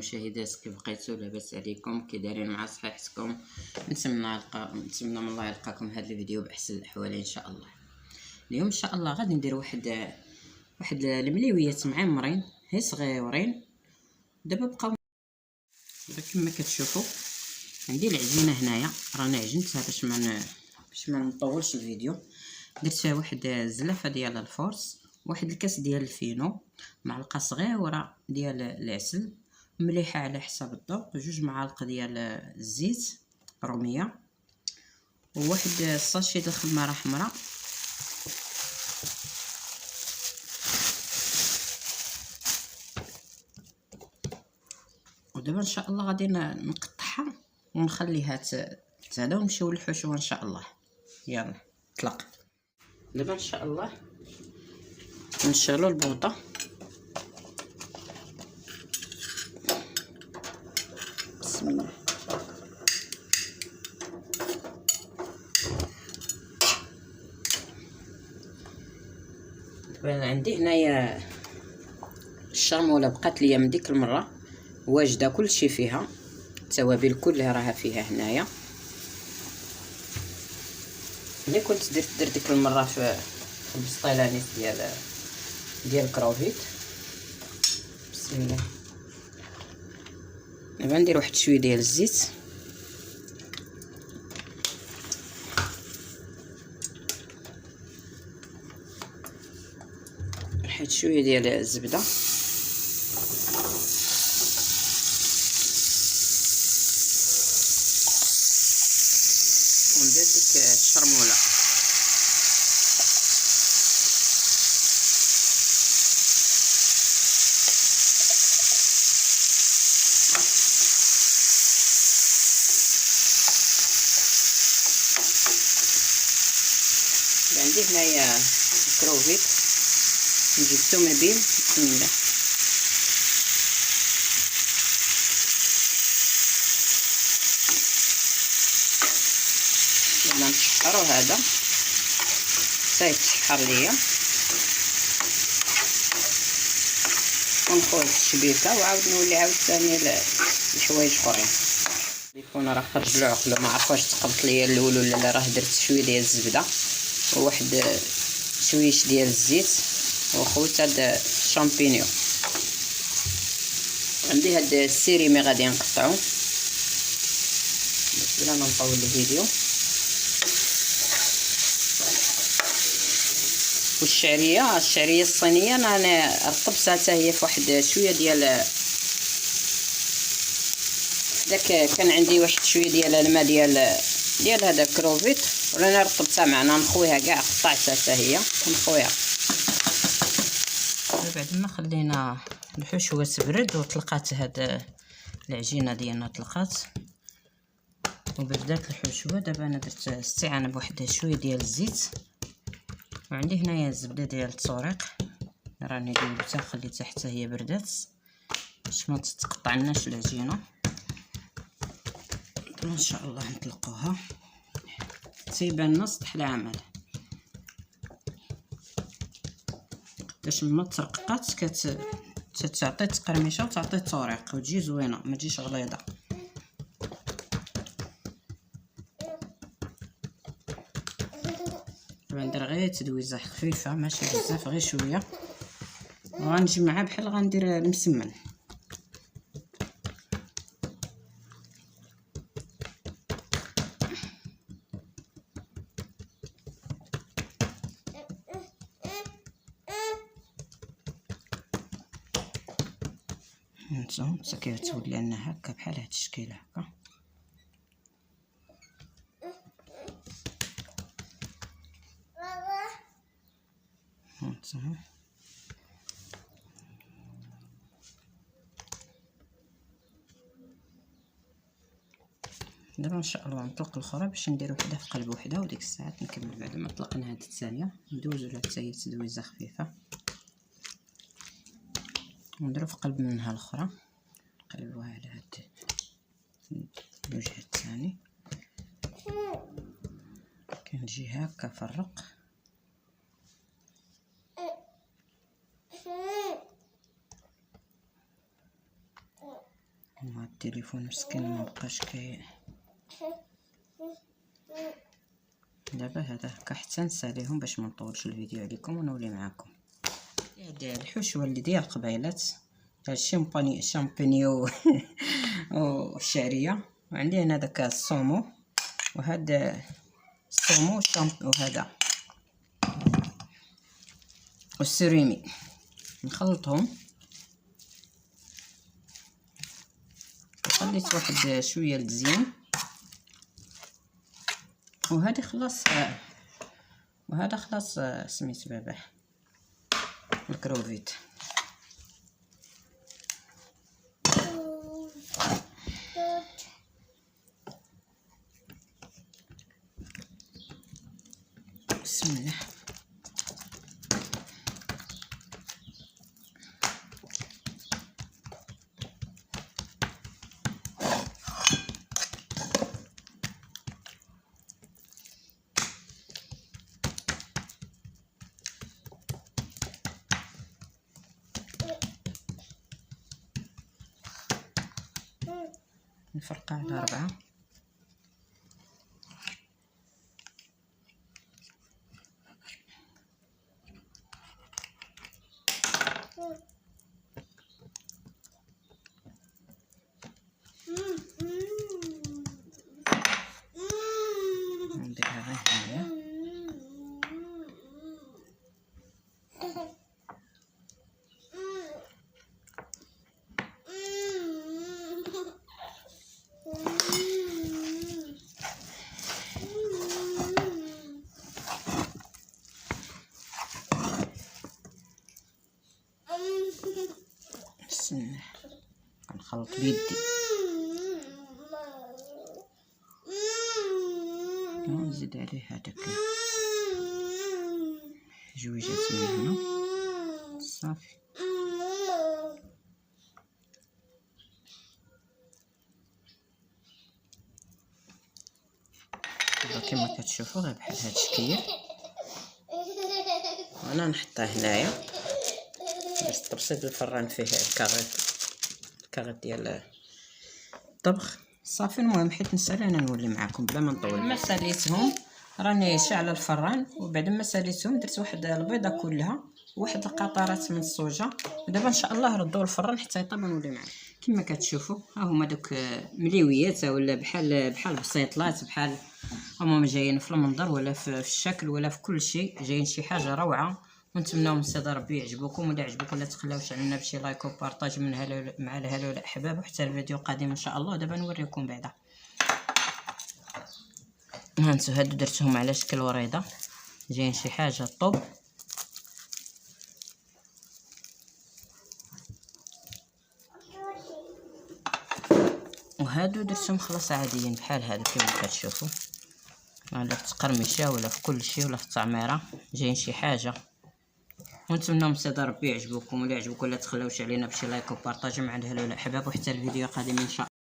المشاهدات، كيف بقيتو؟ لاباس عليكم؟ كي دايرين مع صحيحتكم؟ نتمنى من الله يلقاكم هذا الفيديو باحسن الاحوال ان شاء الله. اليوم ان شاء الله غادي ندير واحد المليويات معمرين هي صغيورين. دابا بقاو كما كتشوفوا عندي العجينه هنايا، راني عجنتها باش ما نطولش الفيديو. درت فيها واحد الزلافه ديال الفورس، واحد الكاس ديال الفينو، معلقه صغيره ديال العسل، مليحه على حساب الذوق، 2 معالق ديال الزيت روميه، وواحد الساشي ديال الخماره حمراء، ودابا ان شاء الله غادي نقطعها ونخليها تهدا ونمشيو للحشوه ان شاء الله. يلا طلق. دابا ان شاء الله نشعلوا البوطه. بسم الله. دابا عندي هنايا الشاموله بقات ليا من ديك المره واجده كلشي فيها، التوابل كلها راها فيها هنايا. ملي كنت درت ديك المره في البسطيلانيس ديال الكروفيت. بسم الله. دابا ندير واحد شويه ديال الزيت، واحد شويه ديال الزبده، وندير ديك الشرموله. عندي هنايا الكروفيت جبتو من البيم. بسم الله. يلا نشحرو هذا حتى يتشحر ليا، ونخوض الشبيكه وعاود نولي عاوتاني لحوايج اخرين. يكون راه خرج له عقله، ما عرف واش تقبط ليا الاول ولا لا. راه درت شويه ديال الزبده وواحد شويش ديال الزيت، وخوت هاد الشامبينيون. عندي هاد السيريمي غادي نقطعو بلا ما نطول الفيديو. والشعريه الصينيه انا رطبتها حتى هي في واحد شويه ديال داك، كان عندي واحد شويه ديال الماء ديال هذا الكروفيت، ورانا رطبتها معنا نخويها كاع، قطعتها حتى هي ونخويها. بعد ما خلينا الحشوه تبرد وطلقات هاد العجينه ديالنا، طلقات وبردات الحشوه. دابا انا درت استعانه بواحد شويه ديال الزيت، وعندي هنايا الزبده ديال التوريق راني ذوبتها خليتها حتى هي بردات باش ما تتقطعناش العجينه. ان شاء الله نطلقوها تيبان لنا سطح العمل. باش ما ترققات كتعطي تقرميشه وتعطي التوريق وتجي زوينه، ما تجيش غليظه. غندير غير تدويزه خفيفه ماشي بزاف، غير شويه، وغنجمعها بحال غندير المسمن. هانتوما كتولي لنا هكا بحال هاد الشكل هكا. هانتوما دابا ان شاء الله نطلق الاخرى باش ندير وحده في قلب وحده، وديك الساعات نكمل بعد ما طلقنا هاد الثانيه ندوزو لها حتى هي تدويزه خفيفه، ونديرو في قلب منها الاخرى، نقلبوها على هاد الوجه الثاني. كنجي هكا فرق مع التليفون مسكين ما بقاش دابا هذا هكا حتى نساليهم باش ما نطولش الفيديو عليكم ونولي معاكم. هذا الحشوه اللي ديال القبيلات، هاد الشامبينيو والشعريه، وعندي هنا داك الصومو وهذا الصومو وهذا والسريمي، نخلطهم. خليت واحد شويه للتزيين، وهذه خلاص، وهذا خلاص سميت باباه الكروفيت. بسم الله. نفرقها على 4. نديرها غير هنايا. بسم الله. كنخلط بيدي. ونزيد عليه هذاك جويجات من هنا صافي. كما كتشوفوا غير بحال هاد الشكل، وانا نحطها هنايا باش تبسيط الفران فيه الكاغيط ديال الطبخ صافي. المهم حيت نسالي انا نولي معكم بلا ما نطول. ما ساليتهم راني شاعله الفران، وبعد ما ساليتهم درت واحد البيضه كلها وواحد القطرات من الصوجه، ودابا ان شاء الله ردوا الفران حتى يطيب ونولي معكم. كما كتشوفوا ها هما دوك مليويات ولا بحال بسيطلات، بحال هما جايين في المنظر ولا في الشكل ولا في كل شيء، جايين شي حاجه روعه. ونتمناو من سيدي ربي يعجبكم، ولا عجبكم لا تخليوش علينا بشي لايك وبارطاج مع الهلا والاحباب، وحتى الفيديو القادم ان شاء الله. دابا نوريكم بعدا. هانتو هادو درتهم على شكل وريضه، جايين شي حاجه طوب. وهادو درتهم خلاص عاديين بحال هادو كما كتشوفوا، ولا في تقرمشه ولا في كل شيء ولا في التعميره، جايين شي حاجه. ونتمنى من سيدي ربي يعجبكم، ولا يعجبكم لا تخلوش علينا بشي لايك وبارطاج مع الهلا والاحباب، وحتى الفيديو القادم ان شاء الله.